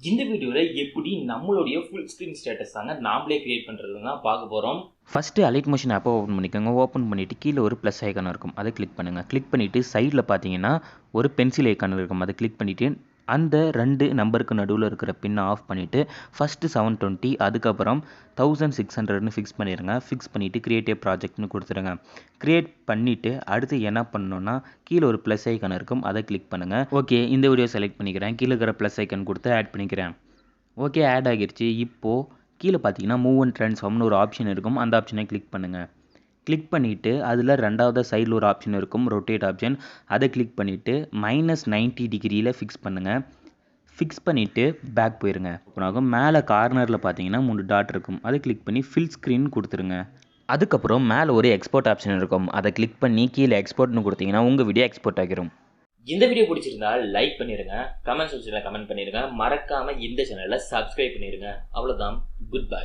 இந்த வீடியோவில் எப்படி நம்மளுடைய ஃபுல் ஸ்க்ரீன் ஸ்டேட்டஸ் தாங்க நாமளே கிரியேட் பண்ணுறதுன்னு தான் பார்க்க போகிறோம். ஃபஸ்ட்டு அலைட் மோஷன் ஆப்பை ஓப்பன் பண்ணிக்கோங்க. ஓப்பன் பண்ணிவிட்டு கீழே ஒரு ப்ளஸ் ஐக்கான் இருக்கும், அதை கிளிக் பண்ணுங்கள். கிளிக் பண்ணிவிட்டு சைடில் பார்த்தீங்கன்னா ஒரு பென்சில் ஐக்கான் இருக்கும், அதை கிளிக் பண்ணிவிட்டு அந்த 2 நம்பருக்கு நடுவில் இருக்கிற பின்னை ஆஃப் பண்ணிவிட்டு ஃபஸ்ட்டு 720 அதுக்கப்புறம் 1600ன்னு ஃபிக்ஸ் பண்ணிடுங்க. ஃபிக்ஸ் பண்ணிவிட்டு கிரியேட் ஏ ப்ராஜெக்ட்னு கொடுத்துருங்க. கிரியேட் பண்ணிவிட்டு அடுத்து என்ன பண்ணணுன்னா கீழே ஒரு ப்ளஸ் ஐக்கான் இருக்கும், அதை கிளிக் பண்ணுங்கள். ஓகே, இந்த வீடியோ செலக்ட் பண்ணிக்கிறேன். கீழே இருக்கிற ப்ளஸ் ஐக்கான் கொடுத்து ஆட் பண்ணிக்கிறேன். ஓகே, ஆட் ஆகிடுச்சு. இப்போது கீழே பார்த்தீங்கன்னா மூவ் அண்ட் ட்ரான்ஸ்ஃபார்ம்னு ஒரு ஆப்ஷன் இருக்கும், அந்த ஆப்ஷனை கிளிக் பண்ணுங்கள். கிளிக் பண்ணிவிட்டு அதில் ரெண்டாவது சைடில் ஒரு ஆப்ஷன் இருக்கும், ரொட்டேட் ஆப்ஷன், அதை கிளிக் பண்ணிவிட்டு -90 டிகிரியில் ஃபிக்ஸ் பண்ணுங்கள். ஃபிக்ஸ் பண்ணிவிட்டு பேக் போயிருங்க. அப்புறம் மேலே கார்னரில் பார்த்தீங்கன்னா 3 டாட் இருக்கும், அதை கிளிக் பண்ணி ஃபில் ஸ்க்ரீன் கொடுத்துருங்க. அதுக்கப்புறம் மேலே ஒரு எக்ஸ்போர்ட் ஆப்ஷன் இருக்கும், அதை கிளிக் பண்ணி கீழே எக்ஸ்போர்ட்னு கொடுத்தீங்கன்னா உங்கள் வீடியோ எக்ஸ்போர்ட் ஆகிரும். இந்த வீடியோ பிடிச்சிருந்தா லைக் பண்ணிடுங்க, கமெண்ட் செக்ஷனில் கமெண்ட் பண்ணிடுங்க, மறக்காமல் இந்த சேனலை சப்ஸ்கிரைப் பண்ணிடுங்க. அவ்வளோதான், குட் பை.